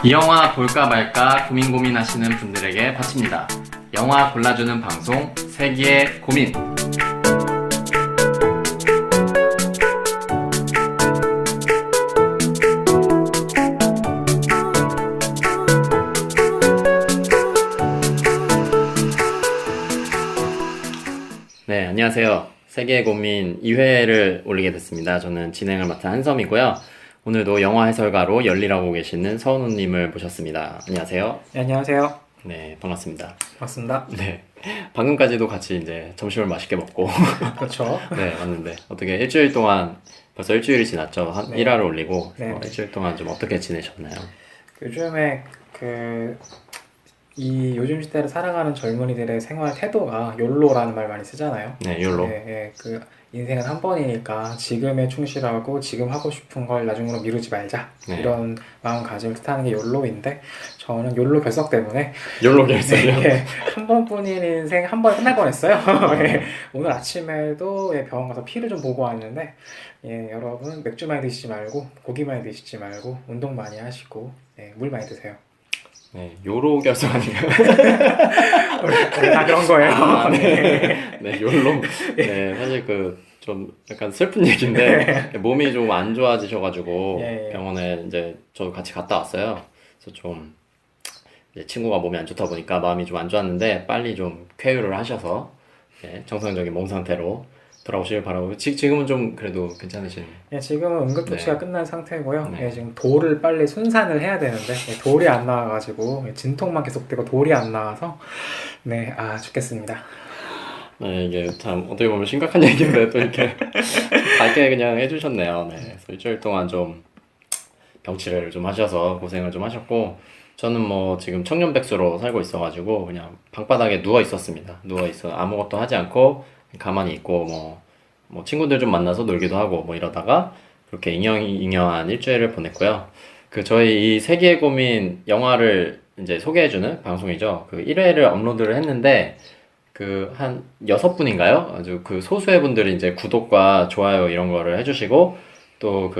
이 영화 볼까 말까 고민하시는 분들에게 바칩니다. 영화 골라주는 방송 세기의 고민. 네, 안녕하세요. 세계의 고민 2회를 올리게 됐습니다. 저는 진행을 맡은 한섬이고요. 오늘도 영화 해설가로 열일하고 계시는 서은우님을 모셨습니다. 안녕하세요. 네, 안녕하세요. 네, 반갑습니다. 반갑습니다. 네, 방금까지도 같이 이제 점심을 맛있게 먹고 그렇죠. 네, 왔는데 어떻게 일주일 동안 벌써 일주일이 지났죠. 한 네. 1화를 올리고 네. 일주일 동안 좀 어떻게 지내셨나요? 요즘에 이 요즘 시대를 살아가는 젊은이들의 생활 태도가 욜로라는 말 많이 쓰잖아요. 네, 욜로. 네, 인생은 한 번이니까 지금에 충실하고 지금 하고 싶은 걸 나중으로 미루지 말자. 네. 이런 마음가짐을 뜻하는 게 욜로인데 저는 욜로 결석 때문에 욜로 결석이요? 네, 한 번뿐인 인생 한 번에 끝날 뻔했어요. 네, 오늘 아침에도 병원 가서 피를 좀 보고 왔는데 여러분 맥주 많이 드시지 말고 고기 많이 드시지 말고 운동 많이 하시고 물 많이 드세요. 네, 요로 결석 아닌가요? 원래 다 그런 거예요. 아, 네. 네, 욜로. 네, 사실 좀 약간 슬픈 얘기인데 몸이 좀 안 좋아지셔가지고 예. 병원에 이제 저도 같이 갔다 왔어요. 그래서 좀 이제 친구가 몸이 안 좋다 보니까 마음이 좀 안 좋았는데 빨리 좀 쾌유를 하셔서 정상적인 몸 상태로 돌아오시길 바라고 지금은 좀 그래도 괜찮으신? 지금은 응급조치가 네. 끝난 상태고요. 네. 지금 돌을 빨리 순산을 해야 되는데 돌이 안 나와가지고 진통만 계속되고 돌이 안 나와서 죽겠습니다. 네, 이게 참 어떻게 보면 심각한 얘기인데 또 이렇게 밝게 그냥 해주셨네요. 네, 그래서 일주일 동안 좀 병치레를 좀 하셔서 고생을 좀 하셨고 저는 뭐 지금 청년백수로 살고 있어가지고 그냥 방바닥에 누워 있었습니다. 누워 있어 아무것도 하지 않고 가만히 있고 뭐 친구들 좀 만나서 놀기도 하고 뭐 이러다가 그렇게 잉여한 일주일을 보냈고요. 저희 이 세계의 고민 영화를 이제 소개해주는 방송이죠. 1회를 업로드를 했는데 한 6분인가요? 아주 소수의 분들이 이제 구독과 좋아요 이런 거를 해주시고 또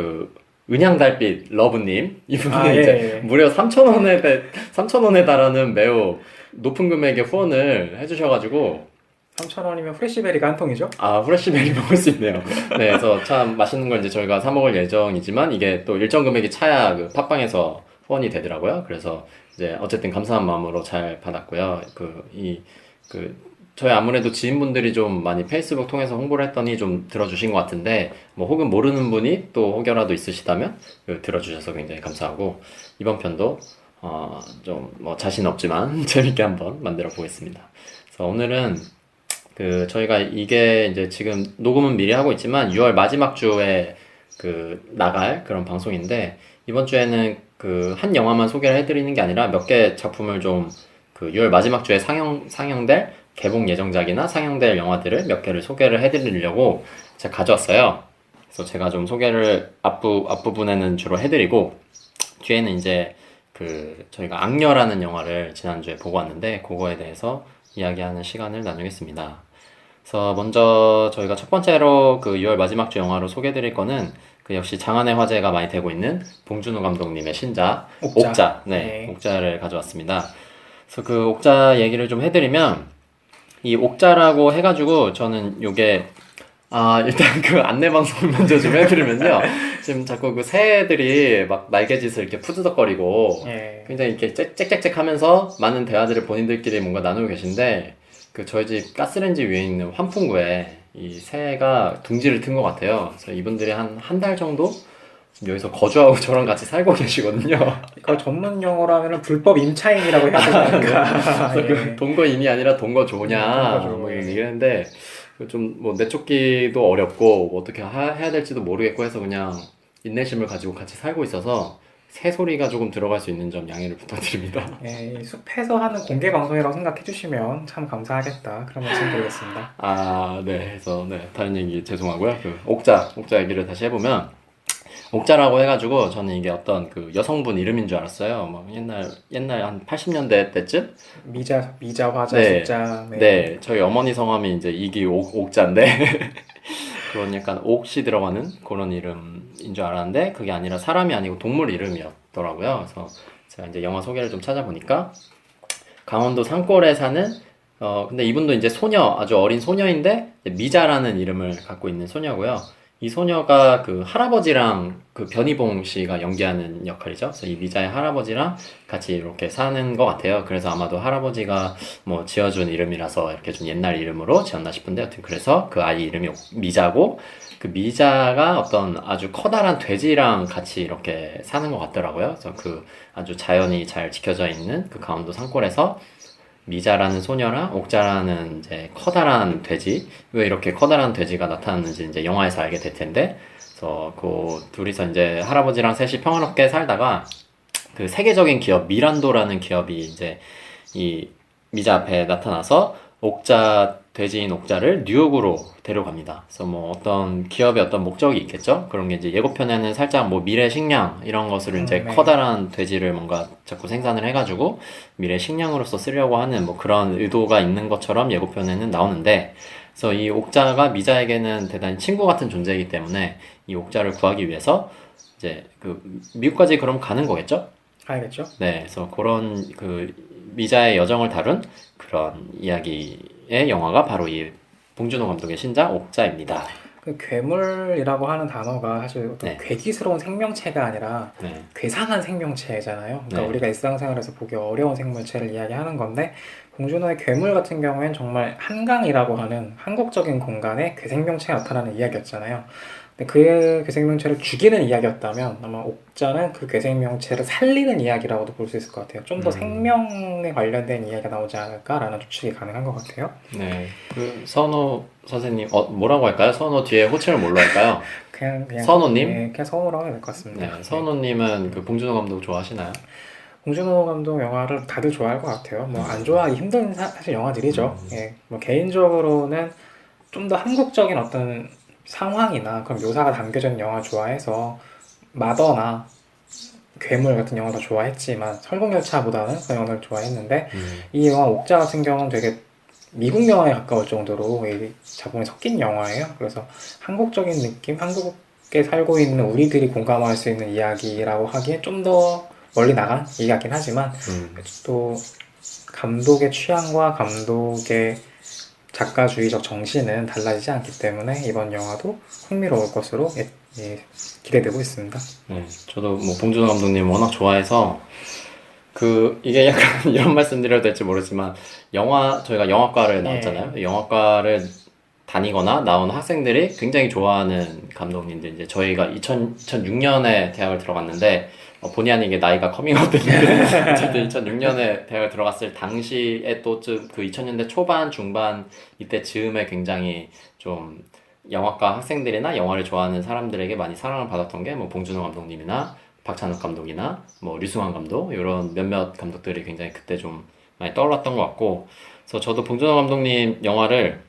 은양달빛 러브님 이분이 이제 무려 3,000원에 달하는 매우 높은 금액의 후원을 해주셔가지고 3,000원이면 프레시베리가 한 통이죠? 프레시베리 먹을 수 있네요. 네, 그래서 참 맛있는 걸 이제 저희가 사 먹을 예정이지만 이게 또 일정 금액이 차야 팟빵에서 후원이 되더라고요. 그래서 이제 어쨌든 감사한 마음으로 잘 받았고요. 저희 아무래도 지인분들이 좀 많이 페이스북 통해서 홍보를 했더니 좀 들어주신 것 같은데 뭐 혹은 모르는 분이 또 혹여라도 있으시다면 들어주셔서 굉장히 감사하고 이번 편도 좀 뭐 자신 없지만 재밌게 한번 만들어 보겠습니다. 그래서 오늘은 저희가 이게 이제 지금 녹음은 미리 하고 있지만 6월 마지막 주에 나갈 그런 방송인데 이번 주에는 한 영화만 소개를 해드리는 게 아니라 몇 개 작품을 좀 6월 마지막 주에 상영될 개봉 예정작이나 상영될 영화들을 몇 개를 소개를 해드리려고 제가 가져왔어요. 그래서 제가 좀 소개를 앞부분에는 주로 해드리고 뒤에는 이제 저희가 악녀라는 영화를 지난주에 보고 왔는데 그거에 대해서 이야기하는 시간을 나누겠습니다. 그래서 먼저 저희가 첫 번째로 6월 마지막 주 영화로 소개해드릴 거는 역시 장안의 화제가 많이 되고 있는 봉준호 감독님의 신작 옥자. 네, 옥자를 가져왔습니다. 그래서 옥자 얘기를 좀 해드리면 이 옥자라고 해가지고 저는 요게 일단 안내 방송을 먼저 좀 해드리면요. 지금 자꾸 새들이 막 날개짓을 이렇게 푸드덕거리고 굉장히 이렇게 짹짹짹 하면서 많은 대화들을 본인들끼리 뭔가 나누고 계신데 저희 집 가스레인지 위에 있는 환풍구에 이 새가 둥지를 튼 것 같아요. 그래서 이분들이 한 달 정도 여기서 거주하고 저랑 같이 살고 계시거든요. 이거 전문 용어로 하면 불법 임차인이라고 해야 되니까. 그래서 동거인이 아니라 동거조냐 뭐 얘기를 했는데 좀 뭐 내쫓기도 어렵고 뭐 어떻게 해야 될지도 모르겠고 해서 그냥 인내심을 가지고 같이 살고 있어서 새 소리가 조금 들어갈 수 있는 점 양해를 부탁드립니다. 이 숲에서 하는 공개 방송이라고 생각해 주시면 참 감사하겠다. 그런 말씀 드리겠습니다. 네. 그래서 다른 얘기 죄송하고요. 옥자 얘기를 다시 해보면 옥자라고 해가지고 저는 이게 어떤 여성분 이름인 줄 알았어요. 뭐 옛날 한 80년대 때쯤 미자 화자 네. 숫자. 네, 저희 어머니 성함이 이제 이기 옥자인데 그런 약간 옥시 들어가는 그런 이름인 줄 알았는데 그게 아니라 사람이 아니고 동물 이름이었더라고요. 그래서 제가 이제 영화 소개를 좀 찾아보니까 강원도 산골에 사는 근데 이분도 이제 소녀, 아주 어린 소녀인데 이제 미자라는 이름을 갖고 있는 소녀고요. 이 소녀가 그 할아버지랑 그 변희봉 씨가 연기하는 역할이죠. 그래서 이 미자의 할아버지랑 같이 이렇게 사는 것 같아요. 그래서 아마도 할아버지가 뭐 지어준 이름이라서 이렇게 좀 옛날 이름으로 지었나 싶은데, 여튼 그래서 그 아이 이름이 미자고, 그 미자가 어떤 아주 커다란 돼지랑 같이 이렇게 사는 것 같더라고요. 그래서 그 아주 자연이 잘 지켜져 있는 그 강원도 산골에서 미자라는 소녀랑 옥자라는 이제 커다란 돼지, 왜 이렇게 커다란 돼지가 나타났는지 이제 영화에서 알게 될 텐데, 그래서 그 둘이서 이제 할아버지랑 셋이 평화롭게 살다가 그 세계적인 기업 미란도라는 기업이 이제 이 미자 앞에 나타나서 옥자, 돼지인 옥자를 뉴욕으로 데려갑니다. 그래서 뭐 어떤 기업의 어떤 목적이 있겠죠? 그런 게 이제 예고편에는 살짝 뭐 미래 식량 이런 것을 이제 네. 커다란 돼지를 뭔가 자꾸 생산을 해가지고 미래 식량으로서 쓰려고 하는 뭐 그런 의도가 있는 것처럼 예고편에는 나오는데, 그래서 이 옥자가 미자에게는 대단히 친구 같은 존재이기 때문에 이 옥자를 구하기 위해서 이제 그 미국까지 그럼 가는 거겠죠? 알겠죠? 네, 그래서 그런 그 미자의 여정을 다룬 그런 이야기의 영화가 바로 이 봉준호 감독의 신작 옥자입니다. 그 괴물이라고 하는 단어가 사실 어떤 네. 괴기스러운 생명체가 아니라 네, 괴상한 생명체잖아요. 그러니까 네. 우리가 일상생활에서 보기 어려운 생물체를 이야기하는 건데, 봉준호의 괴물 같은 경우에는 정말 한강이라고 하는 한국적인 공간에 괴생명체가 나타나는 이야기였잖아요. 근데 그 괴생명체를 죽이는 이야기였다면 아마 옥자는 그 괴생명체를 살리는 이야기라고도 볼 수 있을 것 같아요. 좀 더 생명에 관련된 이야기가 나오지 않을까라는 추측이 가능한 것 같아요. 네. 그 선호 선생님, 뭐라고 할까요? 선호 뒤에 호칭을 뭘로 할까요? 그냥 선호님? 네, 그냥 성우라고 해야 될 것 같습니다. 네, 네. 선호님은 그 봉준호 감독 좋아하시나요? 봉준호 감독 영화를 다들 좋아할 것 같아요. 뭐 안 좋아하기 힘든 사실 영화들이죠. 예, 뭐 개인적으로는 좀 더 한국적인 어떤 상황이나 그런 묘사가 담겨져 있는 영화 좋아해서 마더나 괴물 같은 영화 도 좋아했지만 설국열차보다는 그 영화를 좋아했는데, 이 영화 옥자 같은 경우는 되게 미국 영화에 가까울 정도로 이 작품이 섞인 영화예요. 그래서 한국적인 느낌, 한국에 살고 있는 우리들이 공감할 수 있는 이야기라고 하기엔 좀 더 멀리 나간 이야기긴 하지만, 또 감독의 취향과 감독의 작가주의적 정신은 달라지지 않기 때문에 이번 영화도 흥미로울 것으로 기대되고 있습니다. 네, 저도 뭐 봉준호 감독님 워낙 좋아해서 그 이게 약간 이런 말씀드려도 될지 모르지만 저희가 영화과를 나왔잖아요. 영화과를 다니거나 나온 학생들이 굉장히 좋아하는 감독님들, 이제 저희가 2006년에 대학을 들어갔는데 본의 아니게 나이가 커밍아웃 됐는데 어쨌든 2006년에 대학을 들어갔을 당시에 또쯤 그 2000년대 초반 중반 이때 즈음에 굉장히 좀 영화과 학생들이나 영화를 좋아하는 사람들에게 많이 사랑을 받았던 게 뭐 봉준호 감독님이나 박찬욱 감독이나 뭐 류승환 감독, 이런 몇몇 감독들이 굉장히 그때 좀 많이 떠올랐던 것 같고, 그래서 저도 봉준호 감독님 영화를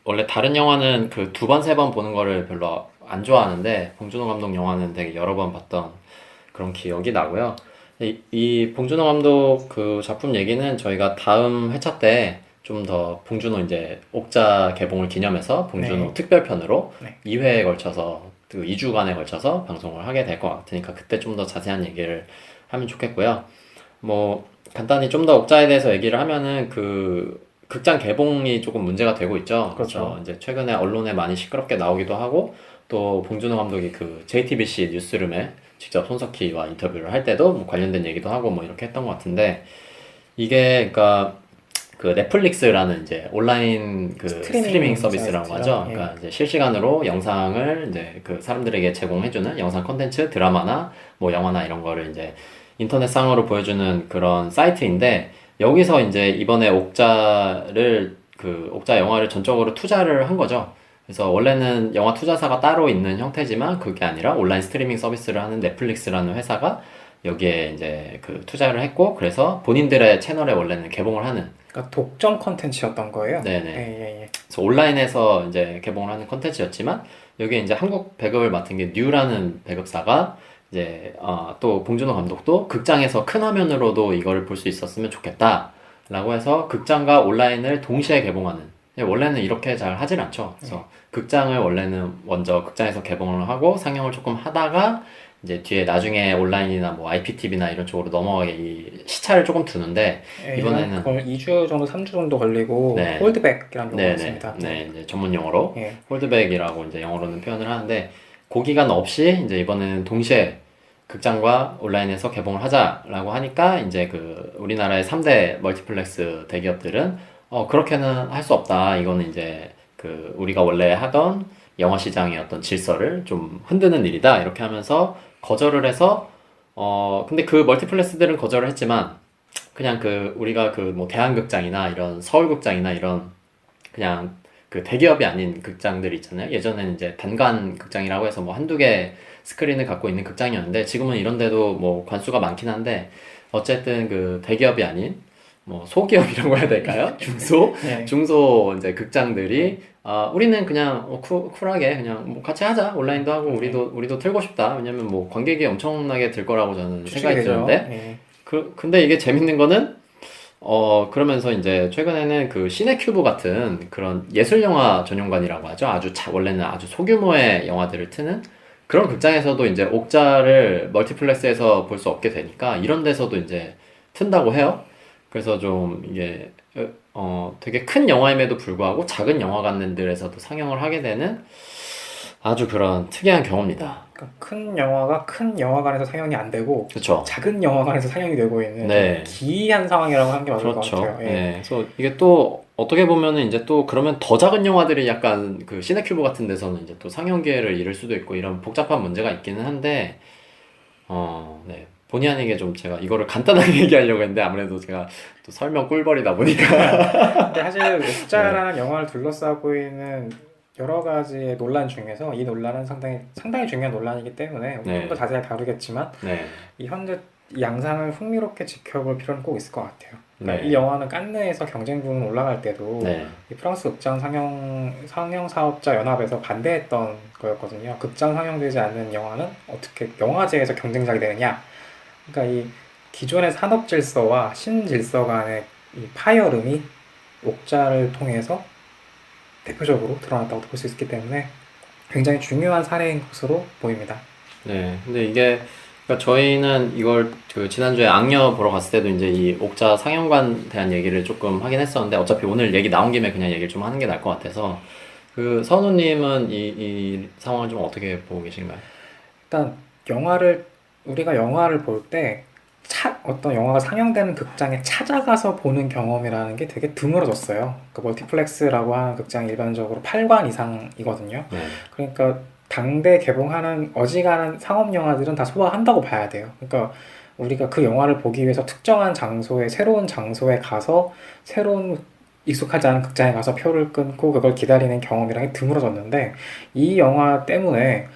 원래 다른 영화는 그 두 번, 세 번 보는 거를 별로 안 좋아하는데 봉준호 감독 영화는 되게 여러 번 봤던 그런 기억이 나고요. 이 봉준호 감독 그 작품 얘기는 저희가 다음 회차 때 좀 더 봉준호 이제 옥자 개봉을 기념해서 봉준호 네. 특별편으로 네. 2회에 걸쳐서 그 2주간에 걸쳐서 방송을 하게 될 것 같으니까 그때 좀 더 자세한 얘기를 하면 좋겠고요. 뭐 간단히 좀 더 옥자에 대해서 얘기를 하면은 그 극장 개봉이 조금 문제가 되고 있죠. 그렇죠. 그래서 이제 최근에 언론에 많이 시끄럽게 나오기도 하고, 또 봉준호 감독이 그 JTBC 뉴스룸에 직접 손석희와 인터뷰를 할 때도 뭐 관련된 얘기도 하고 뭐 이렇게 했던 것 같은데, 이게 그러니까 그 넷플릭스라는 이제 온라인 그 스트리밍 서비스라고 사이트죠. 하죠. 예. 그러니까 이제 실시간으로 영상을 이제 그 사람들에게 제공해주는 영상 콘텐츠, 드라마나 뭐 영화나 이런 거를 이제 인터넷상으로 보여주는 그런 사이트인데, 여기서 이제 이번에 옥자 영화를 전적으로 투자를 한 거죠. 그래서 원래는 영화 투자사가 따로 있는 형태지만 그게 아니라 온라인 스트리밍 서비스를 하는 넷플릭스라는 회사가 여기에 이제 그 투자를 했고, 그래서 본인들의 채널에 원래는 개봉을 하는, 그러니까 독점 컨텐츠였던 거예요. 네네. 예. 그래서 온라인에서 이제 개봉을 하는 콘텐츠였지만, 여기에 이제 한국 배급을 맡은 게 뉴라는 배급사가 이제 또 봉준호 감독도 극장에서 큰 화면으로도 이거를 볼 수 있었으면 좋겠다라고 해서 극장과 온라인을 동시에 개봉하는, 원래는 이렇게 잘 하진 않죠. 그래서 극장을 원래는 먼저 극장에서 개봉을 하고 상영을 조금 하다가 이제 뒤에 나중에 온라인이나 뭐 IPTV나 이런 쪽으로 넘어가게 이 시차를 조금 두는데 예, 이번에는 거의 2주 정도, 3주 정도 걸리고 네. 홀드백이라는 용어가 네네. 있습니다. 네, 이제 전문 용어로 예. 홀드백이라고 이제 영어로는 표현을 하는데 그 기간 없이 이제 이번에는 동시에 극장과 온라인에서 개봉을 하자라고 하니까 이제 그 우리나라의 3대 멀티플렉스 대기업들은 그렇게는 할 수 없다. 이거는 이제 그 우리가 원래 하던 영화 시장의 어떤 질서를 좀 흔드는 일이다. 이렇게 하면서 거절을 해서 근데 그 멀티플렉스들은 거절을 했지만 그냥 그 우리가 그 뭐 대한극장이나 이런 서울극장이나 이런 그냥 그 대기업이 아닌 극장들 있잖아요. 예전에는 이제 단관 극장이라고 해서 뭐 한두 개 스크린을 갖고 있는 극장이었는데 지금은 이런 데도 뭐 관수가 많긴 한데 어쨌든 그 대기업이 아닌 뭐 소기업이라고 해야 될까요? 중소? 예. 중소 이제 극장들이 우리는 그냥 쿨하게 그냥 뭐 같이 하자. 온라인도 하고 우리도 틀고 싶다. 왜냐면 뭐 관객이 엄청나게 들 거라고 저는 추측이 생각이 되죠. 드는데 예. 근데 이게 재밌는 거는 그러면서 이제 최근에는 그 시네큐브 같은 그런 예술영화 전용관이라고 하죠. 원래는 아주 소규모의 영화들을 트는 그런 극장에서도 이제 옥자를 멀티플렉스에서 볼 수 없게 되니까 이런 데서도 이제 튼다고 해요. 그래서 좀 이게 되게 큰 영화임에도 불구하고 작은 영화관들에서도 상영을 하게 되는 아주 그런 특이한 경우입니다. 그러니까 큰 영화가 큰 영화관에서 상영이 안 되고 그렇죠. 작은 영화관에서 상영이 되고 있는 네. 좀 기이한 상황이라고 하는 게 맞을 것 그렇죠. 같아요. 예. 예. 그래서 이게 또 어떻게 보면은 이제 또 그러면 더 작은 영화들이 약간 그 시네큐브 같은 데서는 이제 또 상영 기회를 잃을 수도 있고 이런 복잡한 문제가 있기는 한데 네. 본의 아니게 좀 제가 이거를 간단하게 얘기하려고 했는데 아무래도 제가 또 설명 꿀벌이다 보니까 근데 사실 옥자라는 영화를 둘러싸고 있는 여러 가지의 논란 중에서 이 논란은 상당히 중요한 논란이기 때문에 네. 좀 더 자세히 다루겠지만 네. 이 현재 이 양상을 흥미롭게 지켜볼 필요는 꼭 있을 것 같아요. 그러니까 네. 이 영화는 칸느에서 경쟁 부문 올라갈 때도 네. 이 프랑스 극장 상영 사업자 연합에서 반대했던 거였거든요. 극장 상영되지 않는 영화는 어떻게 영화제에서 경쟁작이 되느냐? 그러니까 이 기존의 산업 질서와 신질서 간의 이 파열음이 옥자를 통해서 대표적으로 드러났다고 볼 수 있기 때문에 굉장히 중요한 사례인 것으로 보입니다. 네. 근데 이게 그러니까 저희는 이걸 그 지난주에 악녀 보러 갔을 때도 이제 이 옥자 상영관 대한 얘기를 조금 하긴 했었는데 어차피 오늘 얘기 나온 김에 그냥 얘기를 좀 하는 게 나을 것 같아서 그 선우님은 이 상황을 좀 어떻게 보고 계신가요? 일단 우리가 영화를 볼 때 어떤 영화가 상영되는 극장에 찾아가서 보는 경험이라는 게 되게 드물어졌어요. 그 멀티플렉스라고 하는 극장이 일반적으로 8관 이상이거든요. 네. 그러니까 당대 개봉하는 어지간한 상업 영화들은 다 소화한다고 봐야 돼요. 그러니까 우리가 그 영화를 보기 위해서 특정한 장소에 새로운 장소에 가서 새로운 익숙하지 않은 극장에 가서 표를 끊고 그걸 기다리는 경험이라는 게 드물어졌는데 이 영화 때문에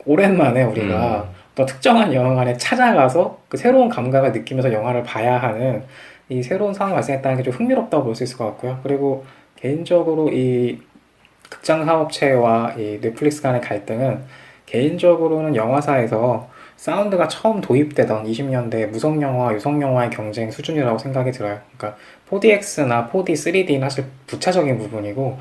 오랜만에 우리가 또 특정한 영화관에 찾아가서 그 새로운 감각을 느끼면서 영화를 봐야 하는 이 새로운 상황이 발생했다는 게 좀 흥미롭다고 볼 수 있을 것 같고요. 그리고 개인적으로 이 극장 사업체와 이 넷플릭스 간의 갈등은 개인적으로는 영화사에서 사운드가 처음 도입되던 20년대 무성영화, 유성영화의 경쟁 수준이라고 생각이 들어요. 그러니까 4DX나 4D, 3D는 사실 부차적인 부분이고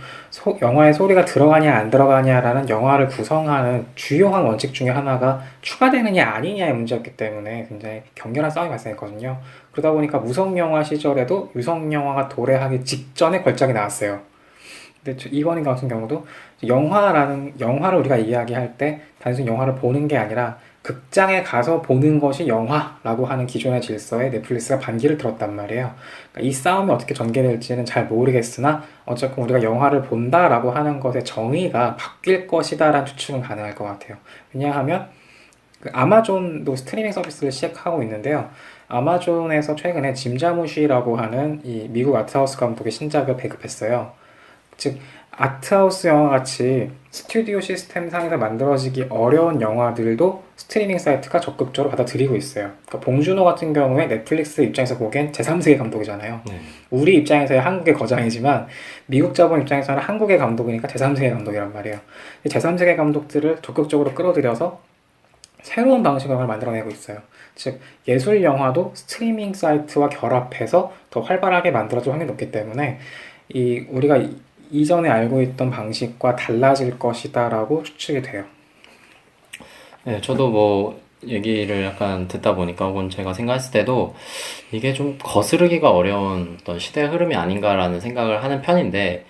영화에 소리가 들어가냐 안 들어가냐라는 영화를 구성하는 주요한 원칙 중에 하나가 추가되느냐 아니냐의 문제였기 때문에 굉장히 격렬한 싸움이 발생했거든요. 그러다 보니까 무성영화 시절에도 유성영화가 도래하기 직전에 걸작이 나왔어요. 근데 이번인 같은 경우도 영화를 우리가 이야기할 때 단순히 영화를 보는 게 아니라 극장에 가서 보는 것이 영화라고 하는 기존의 질서에 넷플릭스가 반기를 들었단 말이에요. 그러니까 이 싸움이 어떻게 전개될지는 잘 모르겠으나 어쨌건 우리가 영화를 본다라고 하는 것의 정의가 바뀔 것이다라는 추측은 가능할 것 같아요. 왜냐하면 그 아마존도 스트리밍 서비스를 시작하고 있는데요. 아마존에서 최근에 짐 자무시라고 하는 이 미국 아트하우스 감독의 신작을 배급했어요. 즉 아트하우스 영화같이 스튜디오 시스템 상에서 만들어지기 어려운 영화들도 스트리밍 사이트가 적극적으로 받아들이고 있어요. 그러니까 봉준호 같은 경우에 넷플릭스 입장에서 보기엔 제3세계 감독이잖아요. 네. 우리 입장에서야 한국의 거장이지만 미국 자본 입장에서는 한국의 감독이니까 제3세계 감독이란 말이에요. 제3세계 감독들을 적극적으로 끌어들여서 새로운 방식의 영화를 만들어내고 있어요. 즉 예술 영화도 스트리밍 사이트와 결합해서 더 활발하게 만들어질 확률이 높기 때문에 우리가 이전에 알고 있던 방식과 달라질 것이다라고 추측이 돼요. 네, 저도 뭐 얘기를 약간 듣다 보니까 혹은 제가 생각했을 때도 이게 좀 거스르기가 어려운 어떤 시대의 흐름이 아닌가라는 생각을 하는 편인데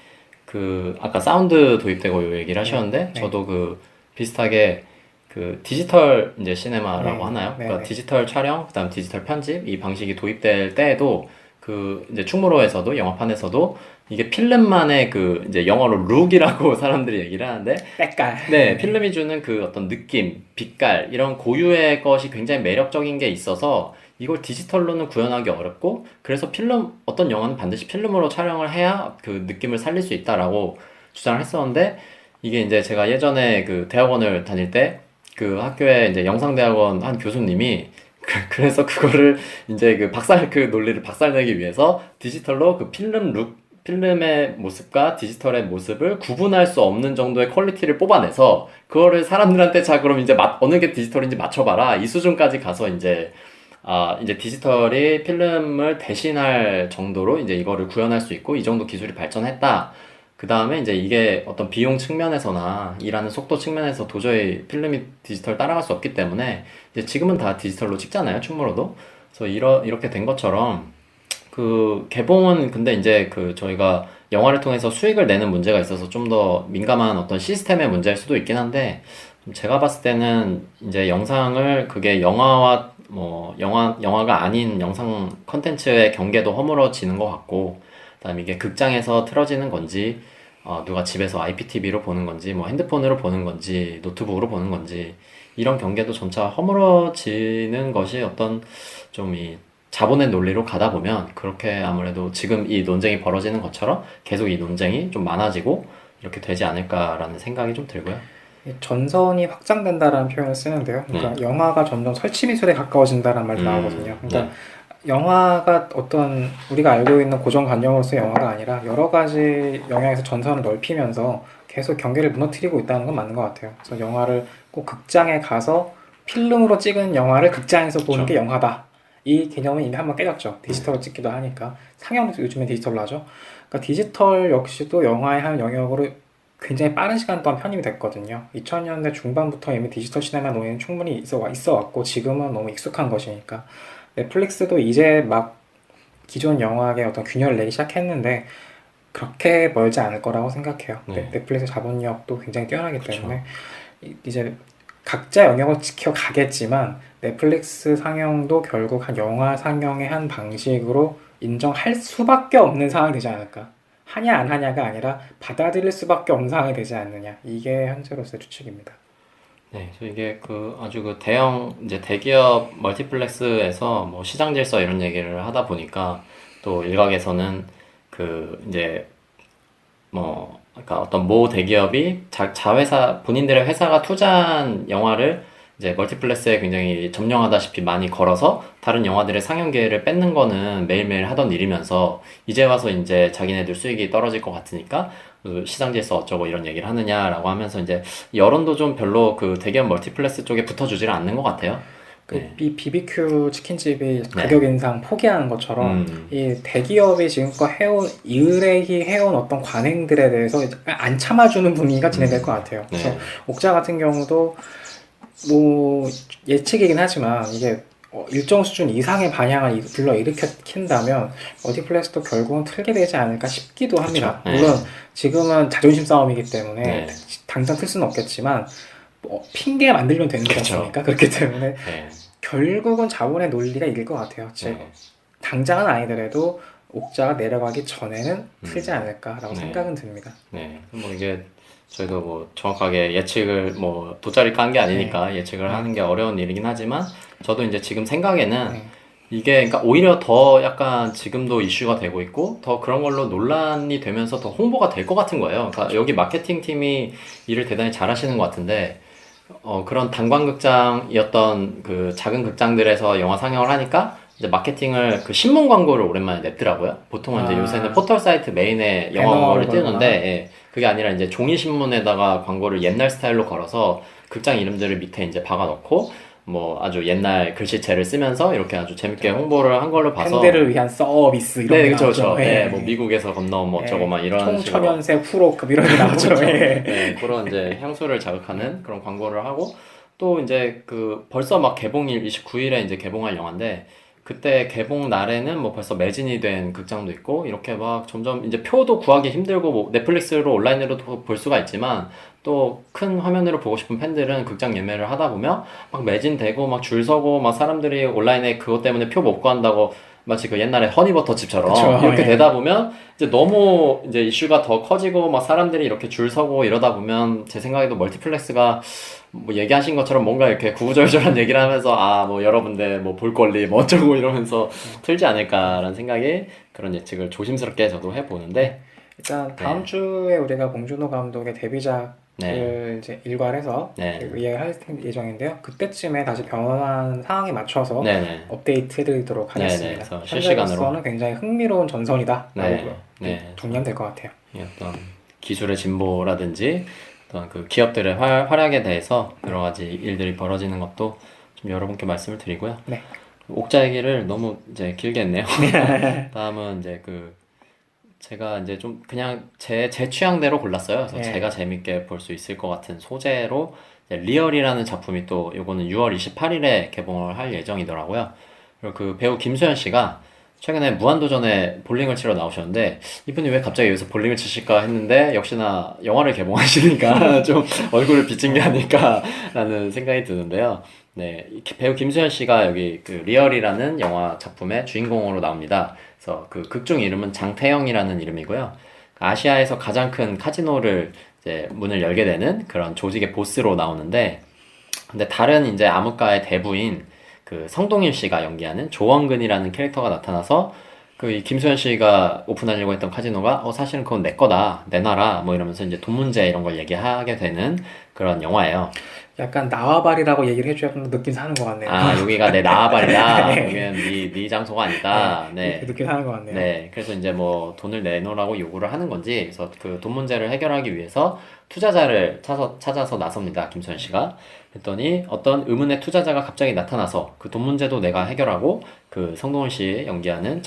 그 아까 사운드 도입되고 요 얘기를 네, 하셨는데 네, 저도 그 비슷하게 그 디지털 이제 시네마라고 네, 하나요? 네, 그러니까 네. 디지털 촬영, 그다음 디지털 편집 이 방식이 도입될 때에도 그 이제 충무로에서도 영화판에서도 이게 필름만의 그 이제 영어로 룩이라고 사람들이 얘기를 하는데 때깔. 네, 필름이 주는 그 어떤 느낌, 빛깔, 이런 고유의 것이 굉장히 매력적인 게 있어서 이걸 디지털로는 구현하기 어렵고, 그래서 필름, 어떤 영화는 반드시 필름으로 촬영을 해야 그 느낌을 살릴 수 있다라고 주장을 했었는데, 이게 이제 제가 예전에 그 대학원을 다닐 때, 그 학교에 이제 영상대학원 한 교수님이, 그래서 그거를 이제 그 그 논리를 박살내기 위해서 디지털로 그 필름의 모습과 디지털의 모습을 구분할 수 없는 정도의 퀄리티를 뽑아내서 그거를 사람들한테 자 그럼 이제 어느 게 디지털인지 맞춰봐라 이 수준까지 가서 이제 디지털이 필름을 대신할 정도로 이제 이거를 구현할 수 있고 이 정도 기술이 발전했다. 그 다음에 이제 이게 어떤 비용 측면에서나 일하는 속도 측면에서 도저히 필름이 디지털 따라갈 수 없기 때문에 이제 지금은 다 디지털로 찍잖아요, 충무로도. 그래서 이렇게 된 것처럼 그 개봉은 근데 이제 그 저희가 영화를 통해서 수익을 내는 문제가 있어서 좀 더 민감한 어떤 시스템의 문제일 수도 있긴 한데 제가 봤을 때는 이제 영상을 그게 영화와 뭐 영화가 아닌 영상 컨텐츠의 경계도 허물어지는 것 같고 그다음에 이게 극장에서 틀어지는 건지 누가 집에서 IPTV로 보는 건지 뭐 핸드폰으로 보는 건지 노트북으로 보는 건지 이런 경계도 점차 허물어지는 것이 어떤 좀 이 자본의 논리로 가다 보면 그렇게 아무래도 지금 이 논쟁이 벌어지는 것처럼 계속 이 논쟁이 좀 많아지고 이렇게 되지 않을까라는 생각이 좀 들고요. 이 전선이 확장된다라는 표현을 쓰는데요. 네. 그러니까 영화가 점점 설치 미술에 가까워진다는 말도 나오거든요. 네. 그러니까 영화가 어떤 우리가 알고 있는 고정관념으로서 영화가 아니라 여러 가지 영역에서 전선을 넓히면서 계속 경계를 무너뜨리고 있다는 건 맞는 것 같아요. 그래서 영화를 꼭 극장에 가서 필름으로 찍은 영화를 극장에서 보는 게 그렇죠. 영화다. 이 개념은 이미 한번 깨졌죠. 네. 디지털로 찍기도 하니까. 상영도 요즘엔 디지털로 하죠. 그러니까 디지털 역시도 영화의 한 영역으로 굉장히 빠른 시간 동안 편입이 됐거든요. 2000년대 중반부터 이미 디지털 시네마 논의는 충분히 있어 왔고 지금은 너무 익숙한 것이니까. 넷플릭스도 이제 막 기존 영화의 어떤 균열을 내기 시작했는데 그렇게 멀지 않을 거라고 생각해요. 네. 넷플릭스 자본력도 굉장히 뛰어나기 그렇죠. 때문에 이제 각자 영역을 지켜가겠지만 넷플릭스 상영도 결국 한 영화 상영의 한 방식으로 인정할 수밖에 없는 상황이 되지 않을까. 하냐 안 하냐가 아니라 받아들일 수밖에 없는 상황이 되지 않느냐. 이게 현재로서의 추측입니다. 네, 그래서 이게 그 아주 그 이제 대기업 멀티플렉스에서 뭐 시장 질서 이런 얘기를 하다 보니까 또 일각에서는 그 이제 뭐, 그러니까 어떤 모 대기업이 자회사, 본인들의 회사가 투자한 영화를 이제 멀티플렉스에 굉장히 점령하다시피 많이 걸어서 다른 영화들의 상영 기회를 뺏는 거는 매일매일 하던 일이면서 이제 와서 이제 자기네들 수익이 떨어질 것 같으니까 그 시장 질서 어쩌고 이런 얘기를 하느냐라고 하면서 이제 여론도 좀 별로 그 대기업 멀티플렉스 쪽에 붙어주질 않는 것 같아요. 네. 이 BBQ 치킨집이 네. 가격 인상 포기하는 것처럼 음, 이 대기업이 지금껏 의뢰히 해온 어떤 관행들에 대해서 약간 안 참아주는 분위기가 진행될 것 같아요. 그래서 네. 옥자 같은 경우도 뭐 예측이긴 하지만 이게 일정 수준 이상의 반향을 불러일으킨다면 멀티플렉스도 결국은 틀게 되지 않을까 싶기도 합니다. 그쵸. 네. 물론 지금은 자존심 싸움이기 때문에 네. 당장 틀 수는 없겠지만 핑계 만들면 되는 거지 그쵸. 않습니까? 그렇기 때문에 네. 결국은 자본의 논리가 이길 것 같아요. 즉 네. 당장은 아니더라도 옥자가 내려가기 전에는 틀지 않을까라고 네. 생각은 듭니다. 네, 뭐 이게 저희도 뭐 정확하게 예측을 뭐 돗자리 깐 게 아니니까 예측을 하는 게 어려운 일이긴 하지만 저도 이제 지금 생각에는 네. 이게 그러니까 오히려 더 약간 지금도 이슈가 되고 있고 더 그런 걸로 논란이 되면서 더 홍보가 될 것 같은 거예요. 그러니까 여기 마케팅 팀이 일을 대단히 잘하시는 것 같은데 그런 단관극장이었던 그 작은 극장들에서 영화 상영을 하니까 이제 마케팅을 그 신문 광고를 오랜만에 냈더라고요. 보통은 이제 요새는 포털 사이트 메인에 영화 광고를 배너를 띄우는데 걸거나. 그게 아니라 이제 종이 신문에다가 광고를 옛날 스타일로 걸어서 극장 이름들을 밑에 이제 박아 넣고 뭐 아주 옛날 글씨체를 쓰면서 이렇게 아주 재밌게 홍보를 한 걸로 봐서 팬들을 위한 서비스 이런 네, 게 그쵸, 나오죠. 그쵸. 예. 네, 뭐 미국에서 건너온 뭐 어쩌고 막 이런 식으로 총천연세 프로급 이런 게 나오죠. 예. 네, 그런 이제 향수를 자극하는 그런 광고를 하고 또 이제 그 벌써 막 개봉일 29일에 이제 개봉할 영화인데 그때 개봉 날에는 뭐 벌써 매진이 된 극장도 있고 이렇게 막 점점 이제 표도 구하기 힘들고 뭐 넷플릭스로 온라인으로도 볼 수가 있지만 또 큰 화면으로 보고 싶은 팬들은 극장 예매를 하다 보면 막 매진되고 막 줄 서고 막 사람들이 온라인에 그것 때문에 표 못 구한다고 마치 그 옛날에 허니버터칩처럼 그쵸, 이렇게 예. 되다 보면 이제 너무 이제 이슈가 더 커지고 막 사람들이 이렇게 줄 서고 이러다 보면 제 생각에도 멀티플렉스가 뭐 얘기하신 것처럼 뭔가 이렇게 구구절절한 얘기를 하면서 아 뭐 여러분들 뭐 볼 권리 뭐 어쩌고 이러면서 틀지 않을까라는 생각에 그런 예측을 조심스럽게 저도 해보는데 일단 다음 주에 우리가 봉준호 감독의 데뷔작을 네. 이제 일괄해서 네. 이해할 예정인데요. 그때쯤에 다시 변화한 상황에 맞춰서 네네. 업데이트 해드리도록 네네. 하겠습니다. 그래서 실시간으로. 현재로서는 굉장히 흥미로운 전선이다라고 네. 네. 정리하면 될 것 같아요. 이 어떤 기술의 진보라든지 어떤 그 기업들의 활약에 대해서 여러 가지 일들이 벌어지는 것도 좀 여러분께 말씀을 드리고요. 네. 옥자 얘기를 너무 이제 길게 했네요. 다음은 이제 그 제가 이제 좀 그냥 제 취향대로 골랐어요. 그래서 네. 제가 재밌게 볼 수 있을 것 같은 소재로 이제 리얼이라는 작품이 또 요거는 6월 28일에 개봉을 할 예정이더라고요. 그리고 그 배우 김수현 씨가 최근에 무한도전에 볼링을 치러 나오셨는데 이분이 왜 갑자기 여기서 볼링을 치실까 했는데 역시나 영화를 개봉하시니까 좀 얼굴을 비친 게 아닐까라는 생각이 드는데요. 네, 이 배우 김수현 씨가 여기 그 리얼이라는 영화 작품의 주인공으로 나옵니다. 그래서 그 극중 이름은 장태영이라는 이름이고요. 아시아에서 가장 큰 카지노를 이제 문을 열게 되는 그런 조직의 보스로 나오는데 근데 다른 이제 암흑가의 대부인 그 성동일 씨가 연기하는 조원근이라는 캐릭터가 나타나서 그 이 김수현 씨가 오픈하려고 했던 카지노가 사실은 그건 내 거다 내놔라 뭐 이러면서 이제 돈 문제 이런 걸 얘기하게 되는 그런 영화예요. 약간 나와바리라고 얘기를 해줘야 좀 느낌 사는 것 같네요. 아 여기가 내 나와바리다. 네. 여기는 네 장소가 아니다. 네. 느낌 사는 것 같네요. 네, 그래서 이제 뭐 돈을 내놓으라고 요구를 하는 건지, 그래서 그 돈 문제를 해결하기 위해서 투자자를 찾아서 나섭니다, 김수현 씨가. 그랬더니 어떤 의문의 투자자가 갑자기 나타나서 그 돈 문제도 내가 해결하고 그 성동훈 씨 연기하는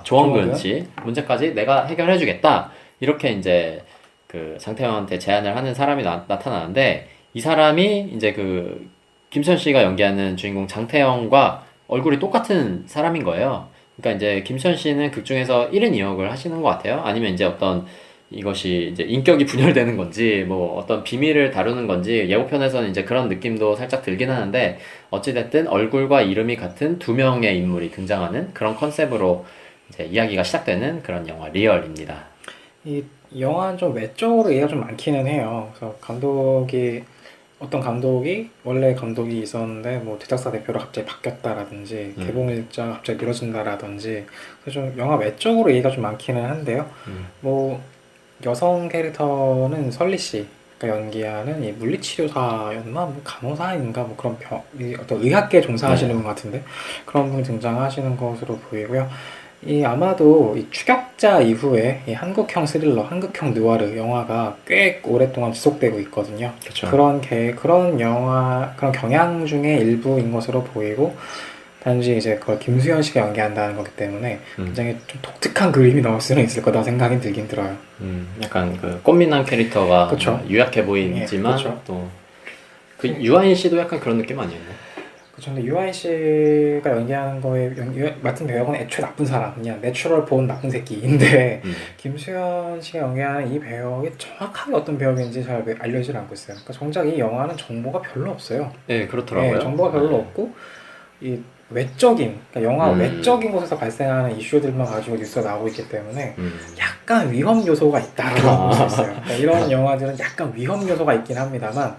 조원근 씨 문제까지 내가 해결해주겠다. 이렇게 이제 그 장태영한테 제안을 하는 사람이 나타나는데 이 사람이 이제 그 김수현 씨가 연기하는 주인공 장태영과 얼굴이 똑같은 사람인 거예요. 그러니까 이제 김수현 씨는 극 중에서 1인 2역을 하시는 것 같아요. 아니면 이제 어떤 이것이 이제 인격이 분열되는 건지 뭐 어떤 비밀을 다루는 건지 예고편에서는 이제 그런 느낌도 살짝 들긴 하는데 어찌됐든 얼굴과 이름이 같은 두 명의 인물이 등장하는 그런 컨셉으로 이제 이야기가 시작되는 그런 영화 리얼입니다. 이 영화는 좀 외적으로 얘기가 좀 많기는 해요. 그래서 어떤 감독이 원래 감독이 있었는데 뭐 제작사 대표로 갑자기 바뀌었다라든지 개봉 일자가 갑자기 미뤄진다라든지 그래서 좀 영화 외적으로 얘기가 좀 많기는 한데요. 뭐 여성 캐릭터는 설리 씨가 연기하는 이 물리치료사였나 뭐 간호사인가 뭐 그런 어떤 의학계 종사하시는 분 같은데 그런 분이 등장하시는 것으로 보이고요. 이 아마도 이 추격자 이후에 이 한국형 스릴러, 한국형 느와르 영화가 꽤 오랫동안 지속되고 있거든요. 그쵸. 그런 영화, 그런 경향 중에 일부인 것으로 보이고, 단지 이제 그걸 김수현 씨가 연기한다는 거기 때문에 굉장히 좀 독특한 그림이 나올 수는 있을 거다 생각이 들긴 들어요. 약간 그 꽃미남 캐릭터가 그쵸. 유약해 보이지만 예, 그쵸. 또 그 유아인 씨도 약간 그런 느낌 아니었나요? 그렇죠. 근데 유아인 씨가 연기하는 거에 맡은 배역은 애초에 나쁜 사람, 그냥 내추럴 본 나쁜 새끼인데 김수현 씨가 연기하는 이 배역이 정확하게 어떤 배역인지 잘 알려지질 않고 있어요. 그러니까 정작 이 영화는 정보가 별로 없어요. 네, 그렇더라고요. 네, 정보가 별로 없고 이 외적인, 그러니까 영화 외적인 곳에서 발생하는 이슈들만 가지고 뉴스가 나오고 있기 때문에 약간 위험 요소가 있다라고 볼 수 있어요. 그러니까 이런 영화들은 약간 위험 요소가 있긴 합니다만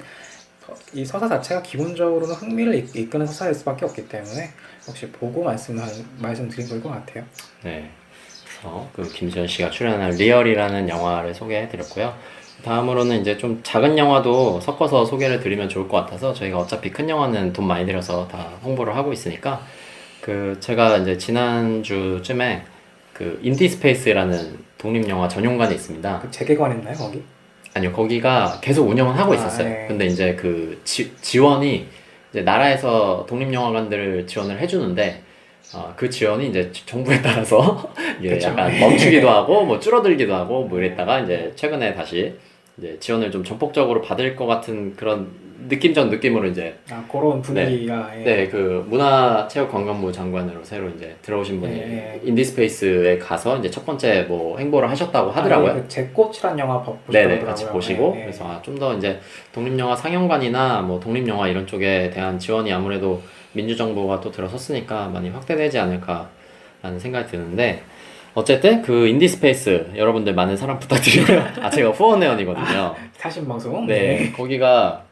이 서사 자체가 기본적으로는 흥미를 이끄는 서사일 수밖에 없기 때문에 역시 보고 말씀드린 것 같아요. 네, 그래서 그 김수현 씨가 출연한 리얼이라는 영화를 소개해드렸고요. 다음으로는 이제 좀 작은 영화도 섞어서 소개를 드리면 좋을 것 같아서 저희가 어차피 큰 영화는 돈 많이 들여서 다 홍보를 하고 있으니까 그 제가 이제 지난주쯤에 그 인디스페이스라는 독립영화 전용관이 있습니다. 그 재개관했나요 거기? 아니요, 거기가 계속 운영은 하고 있었어요. 네. 근데 이제 그 지원이 이제 나라에서 독립영화관들을 지원을 해주는데 그 지원이 이제 정부에 따라서 이게 그쵸. 약간 멈추기도 하고 뭐 줄어들기도 하고 뭐 이랬다가 이제 최근에 다시 이제 지원을 좀 전폭적으로 받을 것 같은 그런 느낌으로 이제 그런 분위기가 네, 그 문화체육관광부 장관으로 새로 이제 들어오신 분이 예. 인디스페이스에 가서 이제 첫 번째 뭐 행보를 하셨다고 하더라고요. 그 제 꽃이란 영화 네네, 보시더라고요. 같이 보시고 그래서 좀 더 이제 독립영화 상영관이나 뭐 독립영화 이런 쪽에 대한 지원이 아무래도 민주정부가 또 들어섰으니까 많이 확대되지 않을까라는 생각이 드는데 어쨌든 그 인디스페이스 여러분들 많은 사랑 부탁드리고요. 제가 후원회원이거든요. 사신 방송. 네, 거기가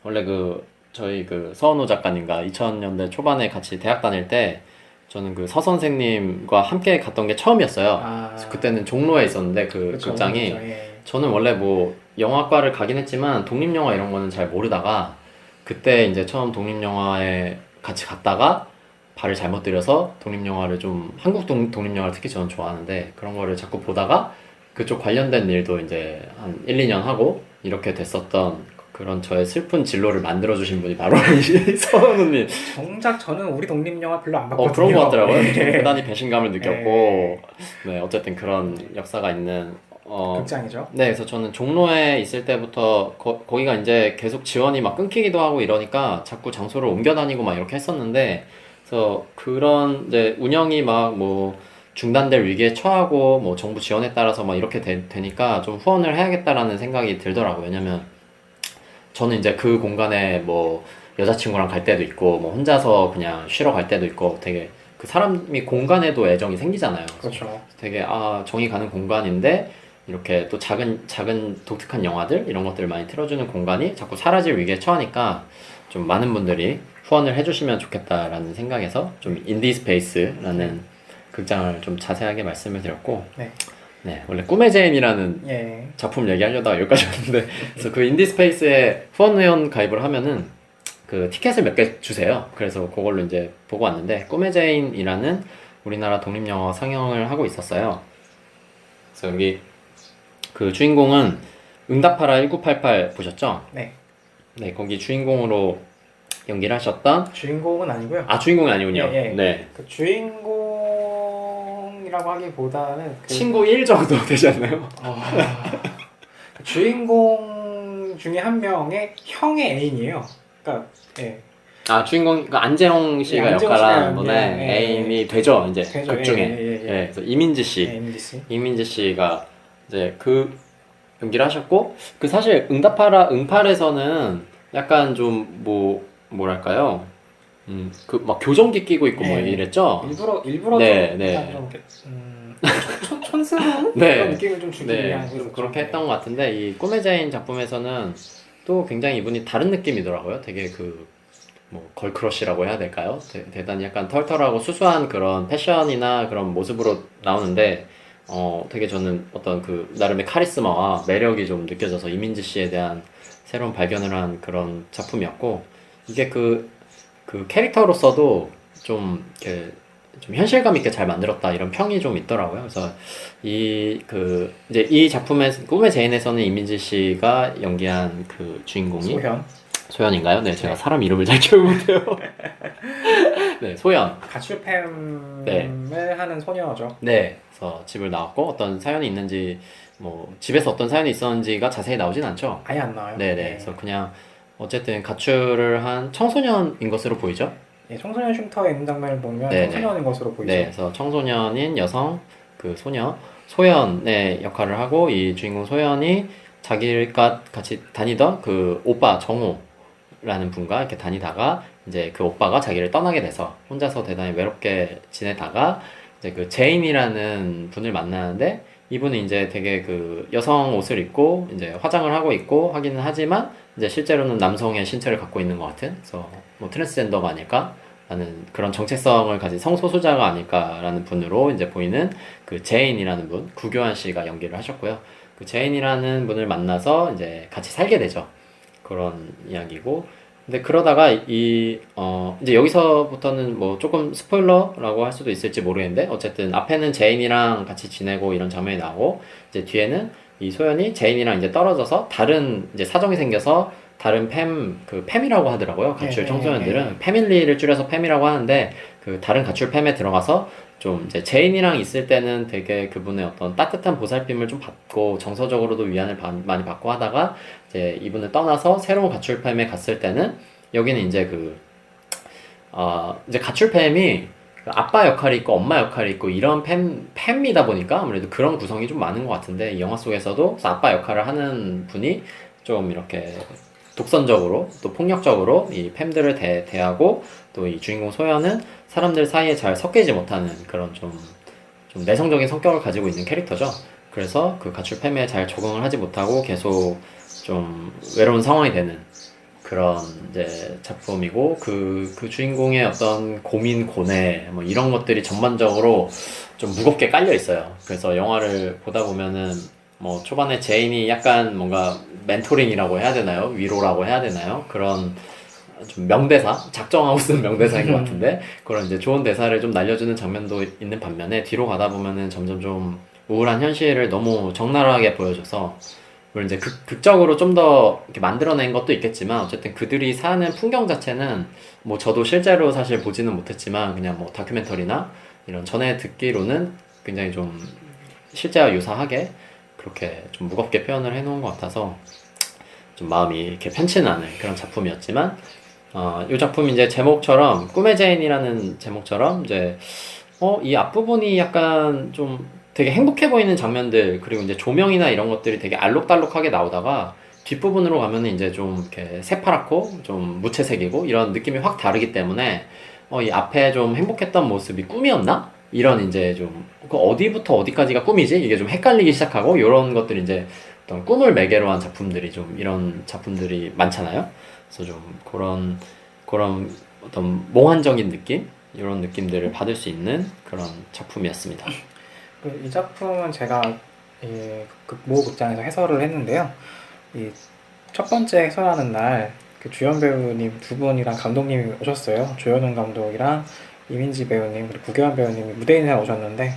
원래 그 저희 그 서은호 작가님과 2000년대 초반에 같이 대학 다닐 때 저는 그 서 선생님과 함께 갔던 게 처음이었어요. 그래서 그때는 종로에 있었는데 그 그쵸, 극장이 그쵸, 예. 저는 원래 뭐 영화과를 가긴 했지만 독립영화 이런 거는 잘 모르다가 그때 이제 처음 독립영화에 같이 갔다가 발을 잘못 들여서 독립영화를 좀 한국 독립영화를 특히 저는 좋아하는데 그런 거를 자꾸 보다가 그쪽 관련된 일도 이제 한 1, 2년 하고 이렇게 됐었던 그런 저의 슬픈 진로를 만들어주신 분이 바로 이 서은우님. 정작 저는 우리 독립영화 별로 안 봤거든요. 그런 것 같더라고요. 예. 좀 대단히 배신감을 느꼈고, 네, 어쨌든 그런 역사가 있는, 극장이죠. 네, 그래서 저는 종로에 있을 때부터 거기가 이제 계속 지원이 막 끊기기도 하고 이러니까 자꾸 장소를 옮겨 다니고 막 이렇게 했었는데, 그래서 그런 이제 운영이 막 뭐 중단될 위기에 처하고 뭐 정부 지원에 따라서 막 이렇게 되니까 좀 후원을 해야겠다라는 생각이 들더라고요. 왜냐면 저는 이제 그 공간에 뭐 여자친구랑 갈 때도 있고 뭐 혼자서 그냥 쉬러 갈 때도 있고 되게 그 사람이 공간에도 애정이 생기잖아요. 그렇죠. 되게 정이 가는 공간인데 이렇게 또 작은 독특한 영화들 이런 것들을 많이 틀어주는 공간이 자꾸 사라질 위기에 처하니까 좀 많은 분들이 후원을 해주시면 좋겠다라는 생각에서 좀 인디스페이스라는 극장을 좀 자세하게 말씀을 드렸고 네, 원래 꿈의 제인이라는 작품 얘기하려다가 여기까지 왔는데 그래서 그 인디스페이스에 후원회원 가입을 하면은 그 티켓을 몇 개 주세요. 그래서 그걸로 이제 보고 왔는데 꿈의 제인이라는 우리나라 독립영화 상영을 하고 있었어요. 그래서 여기 그 주인공은 응답하라 1988 보셨죠? 네. 네, 거기 주인공으로 연기를 하셨던 주인공은 아니고요. 주인공이 아니군요. 예. 네. 그 주인공이라고 하기보다는 친구 1 정도 되지 않나요? 그 주인공 중에 한 명의 형의 애인이에요. 그러니까 주인공 그 안재홍 씨가 역할한 분의 애인이 되죠. 이제 극 중에. 그래서 이민지 씨. 이민지 씨가 이제 그 연기를 하셨고 그 사실 응답하라 응팔에서는 약간 좀 뭐랄까요? 그 막 교정기 끼고 있고 뭐 이랬죠. 일부러 좀 촌스러운 그런 느낌을 좀 주기 위한 좀 그렇게 했던 것 같은데 이 꿈의 제인 작품에서는 또 굉장히 이분이 다른 느낌이더라고요. 되게 뭐 걸크러쉬라고 해야 될까요? 대단히 약간 털털하고 수수한 그런 패션이나 그런 모습으로 나오는데 되게 저는 어떤 그 나름의 카리스마와 매력이 좀 느껴져서 이민지 씨에 대한 새로운 발견을 한 그런 작품이었고 이게 그 캐릭터로서도 좀 이렇게 좀 현실감 있게 잘 만들었다 이런 평이 좀 있더라고요. 그래서 이제 이 작품의 꿈의 제인에서는 이민지 씨가 연기한 그 주인공이 소연인가요? 네, 제가 사람 이름을 잘 기억 못해요. 네, 소연. 가출팸을 하는 소녀죠. 네, 그래서 집을 나왔고 어떤 사연이 있는지 뭐 집에서 어떤 사연이 있었는지가 자세히 나오진 않죠. 아예 안 나와요. 네네. 그래서 그냥 어쨌든 가출을 한 청소년인 것으로 보이죠. 청소년 쉼터에 있는 장면을 보면 청소년인 것으로 보이죠. 네, 그래서 청소년인 여성 그 소녀 소연의 역할을 하고 이 주인공 소연이 자기가 같이 다니던 그 오빠 정우라는 분과 이렇게 다니다가 이제 그 오빠가 자기를 떠나게 돼서 혼자서 대단히 외롭게 지내다가 이제 그 제인이라는 분을 만나는데 이분은 이제 되게 그 여성 옷을 입고 이제 화장을 하고 있고 하기는 하지만 이제 실제로는 남성의 신체를 갖고 있는 것 같은 그래서 뭐 트랜스젠더가 아닐까 라는 그런 정체성을 가진 성소수자가 아닐까라는 분으로 이제 보이는 그 제인이라는 분 구교환 씨가 연기를 하셨고요. 그 제인이라는 분을 만나서 이제 같이 살게 되죠. 그런 이야기고 근데 그러다가 이제 여기서부터는 뭐 조금 스포일러라고 할 수도 있을지 모르겠는데 어쨌든 앞에는 제인이랑 같이 지내고 이런 장면이 나오고 이제 뒤에는 이 소연이 제인이랑 이제 떨어져서 다른 이제 사정이 생겨서 다른 팸이라고 하더라고요. 가출 청소년들은 패밀리를 줄여서 팸이라고 하는데 그 다른 가출 팸에 들어가서 좀 이제 제인이랑 있을 때는 되게 그분의 어떤 따뜻한 보살핌을 좀 받고 정서적으로도 위안을 많이 받고 하다가 이제 이분을 떠나서 새로운 가출팸에 갔을 때는 여기는 이제 이제 가출팸이 아빠 역할이 있고 엄마 역할이 있고 이런 팸이다 보니까 아무래도 그런 구성이 좀 많은 것 같은데 이 영화 속에서도 아빠 역할을 하는 분이 좀 이렇게 독선적으로 또 폭력적으로 이 팸들을 대하고 또 이 주인공 소연은 사람들 사이에 잘 섞이지 못하는 그런 좀 내성적인 성격을 가지고 있는 캐릭터죠. 그래서 그 가출팸에 잘 적응을 하지 못하고 계속 좀 외로운 상황이 되는 그런 이제 작품이고 그 주인공의 어떤 고민, 고뇌 뭐 이런 것들이 전반적으로 좀 무겁게 깔려 있어요. 그래서 영화를 보다 보면은 뭐 초반에 제인이 약간 뭔가 멘토링이라고 해야 되나요? 위로라고 해야 되나요? 그런 좀 명대사, 작정하고 쓴 명대사인 것 같은데 그런 이제 좋은 대사를 좀 날려주는 장면도 있는 반면에 뒤로 가다 보면은 점점 좀 우울한 현실을 너무 적나라하게 보여줘서 물론 이제 극적으로 좀 더 이렇게 만들어낸 것도 있겠지만 어쨌든 그들이 사는 풍경 자체는 뭐 저도 실제로 사실 보지는 못했지만 그냥 뭐 다큐멘터리나 이런 전에 듣기로는 굉장히 좀 실제와 유사하게 그렇게 좀 무겁게 표현을 해놓은 것 같아서 좀 마음이 이렇게 편치는 그런 작품이었지만 이 작품 이제 제목처럼 꿈의 제인이라는 제목처럼 이제 이 앞부분이 약간 좀 되게 행복해 보이는 장면들 그리고 이제 조명이나 이런 것들이 되게 알록달록하게 나오다가 뒷부분으로 가면은 이제 좀 이렇게 새파랗고 좀 무채색이고 이런 느낌이 확 다르기 때문에 이 앞에 좀 행복했던 모습이 꿈이었나? 이런 이제 좀 어디부터 어디까지가 꿈이지? 이게 좀 헷갈리기 시작하고 이런 것들이 이제 어떤 꿈을 매개로 한 작품들이 좀 이런 작품들이 많잖아요. 그래서 좀 그런 어떤 몽환적인 느낌 이런 느낌들을 받을 수 있는 그런 작품이었습니다. 이 작품은 제가 모 극장에서 해설을 했는데요. 이 첫 번째 해설하는 날 그 주연 배우님 두 분이랑 감독님이 오셨어요. 조현웅 감독이랑 이민지 배우님 그리고 구교환 배우님이 무대 인사에 오셨는데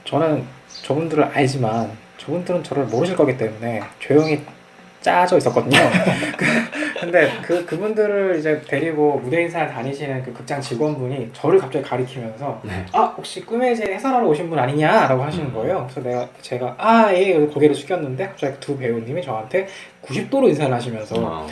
저는 저분들을 알지만 저분들은 저를 모르실 거기 때문에 조용히 짜져 있었거든요. 근데 그분들을 이제 데리고 무대 인사를 다니시는 그 극장 직원분이 저를 갑자기 가리키면서 네. 혹시 꿈의 제 해설하러 오신 분 아니냐라고 하시는 거예요. 그래서 제가 예 고개를 숙였는데 갑자기 두 배우님이 저한테 90도로 인사를 하시면서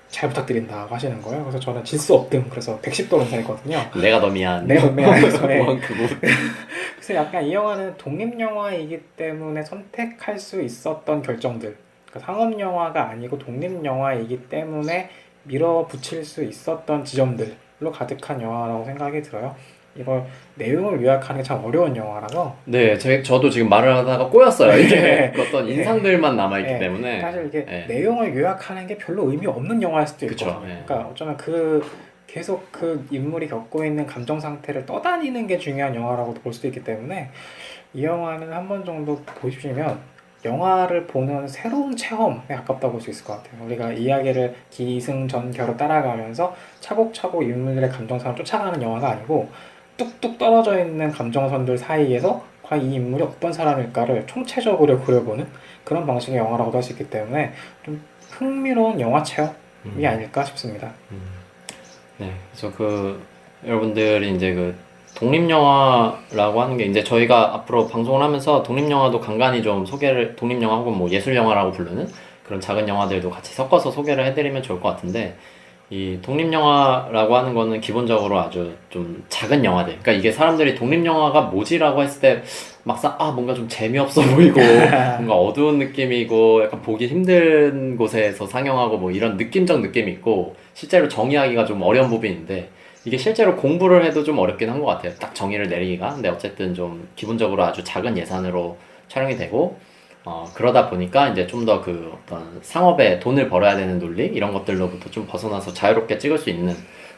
잘 부탁드린다고 하시는 거예요. 그래서 저는 질수 없등 그래서 110도로 인사했거든요. 내가 더 미안. 내가 더 미안해서 그래서 약간 이 영화는 독립영화이기 때문에 선택할 수 있었던 결정들 상업영화가 아니고 독립영화이기 때문에 밀어붙일 수 있었던 지점들로 가득한 영화라고 생각이 들어요. 이걸 내용을 요약하는 게 참 어려운 영화라서 네, 저도 지금 말을 하다가 꼬였어요. 이게 네. 어떤 인상들만 남아있기 네. 때문에 사실 이게 내용을 요약하는 게 별로 의미 없는 영화일 수도 있거든요. 그러니까 어쩌면 계속 그 인물이 겪고 있는 감정 상태를 떠다니는 게 중요한 영화라고도 볼 수도 있기 때문에 이 영화는 한 번 정도 보시면 영화를 보는 새로운 체험에 가깝다고 볼 수 있을 것 같아요. 우리가 이야기를 기승전결로 따라가면서 차곡차곡 인물들의 감정선을 쫓아가는 영화가 아니고 뚝뚝 떨어져 있는 감정선들 사이에서 과연 이 인물이 어떤 사람일까를 총체적으로 그려보는 그런 방식의 영화라고도 할 수 있기 때문에 좀 흥미로운 영화 체험이 아닐까 싶습니다. 네, 그래서 여러분들이 이제 독립영화라고 하는 게 이제 저희가 앞으로 방송을 하면서 독립영화도 간간히 좀 독립영화 혹은 뭐 예술영화라고 부르는 그런 작은 영화들도 같이 섞어서 소개를 해드리면 좋을 것 같은데 이 독립영화라고 하는 거는 기본적으로 아주 좀 작은 영화들 그러니까 이게 사람들이 독립영화가 뭐지라고 했을 때 막상 뭔가 좀 재미없어 보이고 뭔가 어두운 느낌이고 약간 보기 힘든 곳에서 상영하고 뭐 이런 느낌적 느낌이 있고 실제로 정의하기가 좀 어려운 부분인데 이게 실제로 공부를 해도 좀 어렵긴 한 것 같아요. 딱 정의를 내리기가. 근데 어쨌든 좀 기본적으로 아주 작은 예산으로 촬영이 되고 그러다 보니까 이제 좀 더 어떤 상업에 돈을 벌어야 되는 논리 이런 것들로부터 좀 벗어나서 자유롭게 찍을 수 있는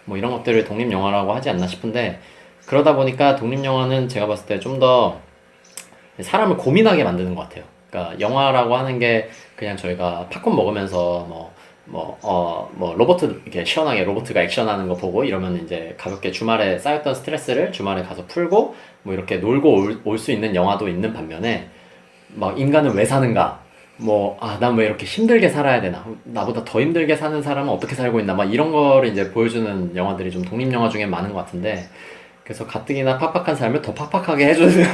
뭐 이런 것들을 독립영화라고 하지 않나 싶은데 그러다 보니까 독립영화는 제가 봤을 때 좀 더 사람을 고민하게 만드는 것 같아요. 그러니까 영화라고 하는 게 그냥 저희가 팝콘 먹으면서 로버트, 이렇게 시원하게 로버트가 액션하는 거 보고 이러면 이제 가볍게 주말에 쌓였던 스트레스를 주말에 가서 풀고 뭐 이렇게 놀고 올 수 있는 영화도 있는 반면에 막 인간은 왜 사는가? 난 왜 이렇게 힘들게 살아야 되나? 나보다 더 힘들게 사는 사람은 어떻게 살고 있나? 막 이런 거를 이제 보여주는 영화들이 좀 독립영화 중에 많은 것 같은데 그래서 가뜩이나 팍팍한 삶을 더 팍팍하게 해주는.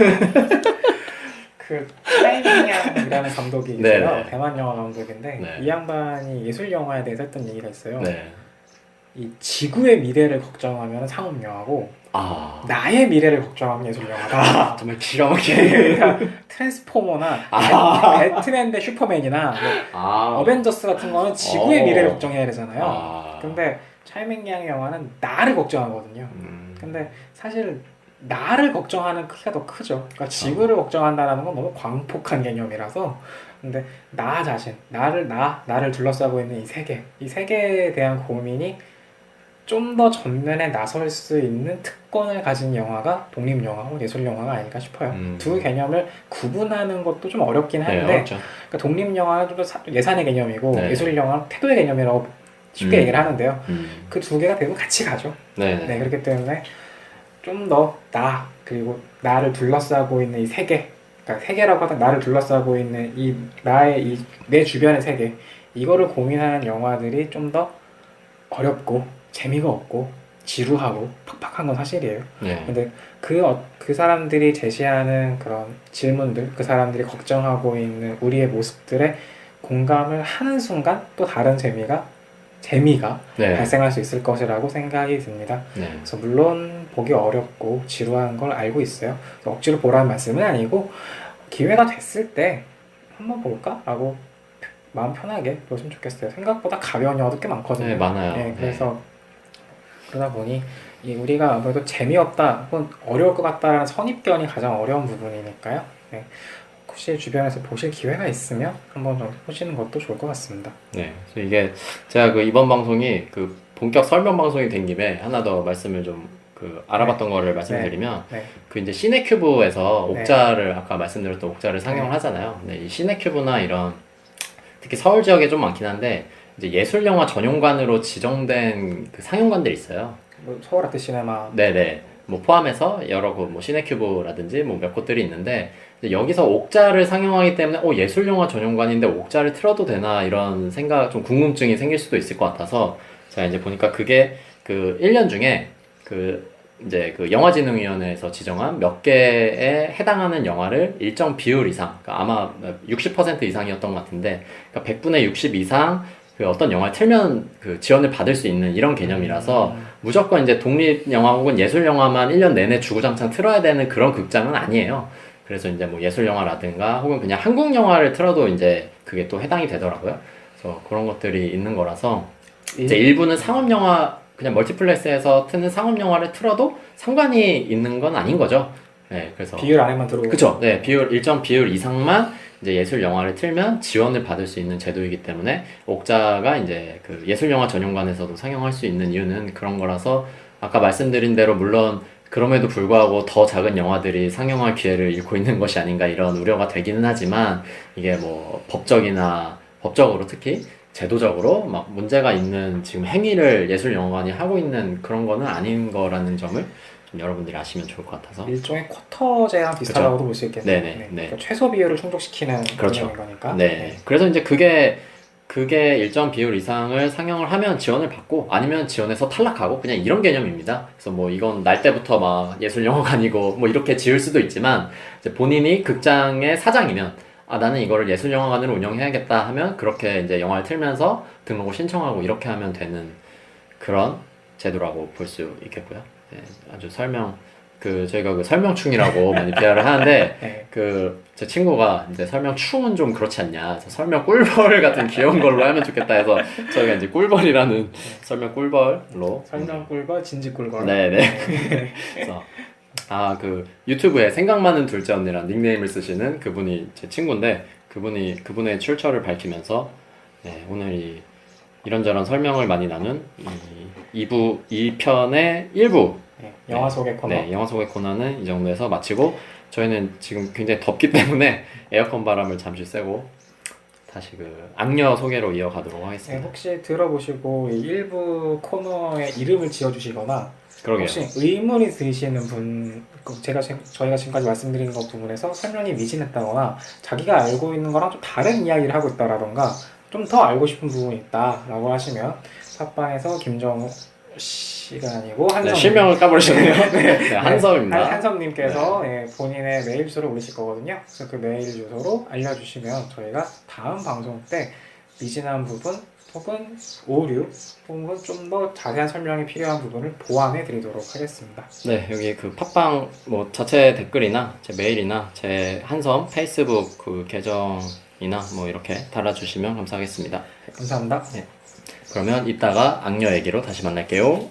그 차이밍양이라는 감독이 있어요. 네네. 대만 영화 감독인데 네. 이 양반이 예술 영화에 대해서 했던 얘기가 있어요. 네. 이 지구의 미래를 걱정하면 상업 영화고 아, 나의 미래를 걱정하면 예술 영화다. 정말 기가 막히게. 그러니까 트랜스포머나 아. 배트맨 대 슈퍼맨이나 뭐 아, 어벤져스 같은 거는 지구의 어. 미래를 걱정해야 되잖아요. 아. 근데 차이밍양 영화는 나를 걱정하거든요. 근데 사실 나를 걱정하는 크기가 더 크죠. 그러니까 지구를 걱정한다는 건 너무 광폭한 개념이라서. 근데 나 자신, 나를 둘러싸고 있는 이 세계에 대한 고민이 좀 더 전면에 나설 수 있는 특권을 가진 영화가 독립영화고 예술영화가 아닐까 싶어요. 두 개념을 구분하는 것도 좀 어렵긴 네, 한데, 어렵죠. 그러니까 독립영화는 좀 더 예산의 개념이고 네. 예술영화는 태도의 개념이라고 쉽게 얘기를 하는데요. 음. 그 두 개가 대부분 같이 가죠. 네네. 네, 그렇기 때문에 좀 더 나, 그리고 나를 둘러싸고 있는 이 세계, 그러니까 세계라고 하다 나를 둘러싸고 있는 이 나의 내 주변의 세계, 이거를 고민하는 영화들이 좀 더 어렵고 재미가 없고 지루하고 팍팍한 건 사실이에요. 네. 근데 그 사람들이 제시하는 그런 질문들, 그 사람들이 걱정하고 있는 우리의 모습들에 공감을 하는 순간 또 다른 재미가 네. 발생할 수 있을 것이라고 생각이 듭니다. 네. 그래서 물론 보기 어렵고 지루한 걸 알고 있어요. 그래서 억지로 보라는 말씀은 아니고 기회가 됐을 때 한번 볼까? 라고 마음 편하게 보시면 좋겠어요. 생각보다 가벼운 영화도 꽤 많거든요. 네, 많아요. 네, 그래서 그러다 보니 우리가 아무래도 재미없다 혹은 어려울 것 같다라는 선입견이 가장 어려운 부분이니까요. 네. 혹시 주변에서 보실 기회가 있으면 한번 좀 보시는 것도 좋을 것 같습니다. 네. 그래서 이게 제가 그 이번 방송이 그 본격 설명 방송이 된 김에 하나 더 말씀을 좀 그 알아봤던 거를 말씀드리면 네. 그 이제 시네큐브에서 네. 옥자를 아까 말씀드렸던 옥자를 상영을 네. 하잖아요. 근데 이 시네큐브나 이런 특히 서울 지역에 좀 많긴 한데 이제 예술 영화 전용관으로 지정된 그 상영관들이 있어요. 뭐 서울 아트 시네마. 네네. 뭐 포함해서 여러 곳, 뭐 시네큐브라든지 뭐 몇 곳들이 있는데 이제 여기서 옥자를 상영하기 때문에 예술 영화 전용관인데 옥자를 틀어도 되나 이런 생각, 좀 궁금증이 생길 수도 있을 것 같아서 제가 이제 보니까 그게 그 1년 중에 그 이제 그 영화진흥위원회에서 지정한 몇 개에 해당하는 영화를 일정 비율 이상, 그러니까 아마 60% 이상이었던 것 같은데, 그러니까 100분의 60 이상 그 어떤 영화를 틀면 그 지원을 받을 수 있는 이런 개념이라서 무조건 이제 독립 영화 혹은 예술 영화만 1년 내내 주구장창 틀어야 되는 그런 극장은 아니에요. 그래서 이제 뭐 예술 영화라든가 혹은 그냥 한국 영화를 틀어도 이제 그게 또 해당이 되더라고요. 그래서 그런 것들이 있는 거라서 이제 일부는 상업 영화 그냥 멀티플렉스에서 트는 상업 영화를 틀어도 상관이 있는 건 아닌 거죠. 네, 그래서 비율 안에만 들어오고. 그쵸. 네, 일정 비율 이상만 이제 예술 영화를 틀면 지원을 받을 수 있는 제도이기 때문에 옥자가 이제 그 예술 영화 전용관에서도 상영할 수 있는 이유는 그런 거라서 아까 말씀드린 대로 물론 그럼에도 불구하고 더 작은 영화들이 상영할 기회를 잃고 있는 것이 아닌가 이런 우려가 되기는 하지만 이게 뭐 법적으로 특히 제도적으로 막 문제가 있는 지금 행위를 예술영화관이 하고 있는 그런 거는 아닌 거라는 점을 좀 여러분들이 아시면 좋을 것 같아서. 일종의 쿼터제랑 비슷하다고도 볼 수 있겠네요. 네네, 네. 그러니까 최소 비율을 충족시키는 그렇죠. 개념인 거니까. 네. 그래서 이제 그게 일정 비율 이상을 상영을 하면 지원을 받고 아니면 지원에서 탈락하고 그냥 이런 개념입니다. 그래서 뭐 이건 날 때부터 막 예술영화관이고 뭐 이렇게 지을 수도 있지만 이제 본인이 극장의 사장이면 나는 이거를 예술영화관으로 운영해야겠다 하면 그렇게 이제 영화를 틀면서 등록을 신청하고 이렇게 하면 되는 그런 제도라고 볼 수 있겠고요. 네, 아주 저희가 그 설명충이라고 많이 비하를 하는데, 네. 제 친구가 이제 설명충은 좀 그렇지 않냐. 그래서 설명 꿀벌 같은 귀여운 걸로 하면 좋겠다 해서 저희가 이제 꿀벌이라는 설명 꿀벌로. 설명 꿀벌, 진지 꿀벌. 네네. 그래서 그 유튜브에 생각 많은 둘째 언니란 닉네임을 쓰시는 그분이 제 친구인데 그분의 출처를 밝히면서 오늘 이런저런 설명을 많이 나눈 이 2편의 1부 영화 속의 코너. 영화 속의 코너는 이 정도에서 마치고 저희는 지금 굉장히 덥기 때문에 에어컨 바람을 잠시 쐬고 다시 그 악녀 소개로 이어가도록 하겠습니다. 혹시 들어보시고 이 일부 코너에 이름을 지어주시거나 그러게요. 혹시 의문이 드시는 분, 저희가 지금까지 말씀드린 것 부분에서 설명이 미진했다거나 자기가 알고 있는 거랑 좀 다른 이야기를 하고 있다라던가 좀 더 알고 싶은 부분이 있다라고 하시면 팟빵에서 김정우 씨가 아니고 네, 한섬. 실명을 까버리셨네요. 네, 한섬입니다. 한섬님께서 본인의 메일 주소를 올리실 거거든요. 그래서 그 메일 주소로 알려주시면 저희가 다음 방송 때 미진한 부분 혹은 오류 혹은 좀 더 자세한 설명이 필요한 부분을 보완해 드리도록 하겠습니다. 네, 여기 그 팟빵 뭐 자체 댓글이나 제 메일이나 제 한섬 페이스북 그 계정이나 뭐 이렇게 달아주시면 감사하겠습니다. 감사합니다. 그러면 이따가 악녀 얘기로 다시 만날게요.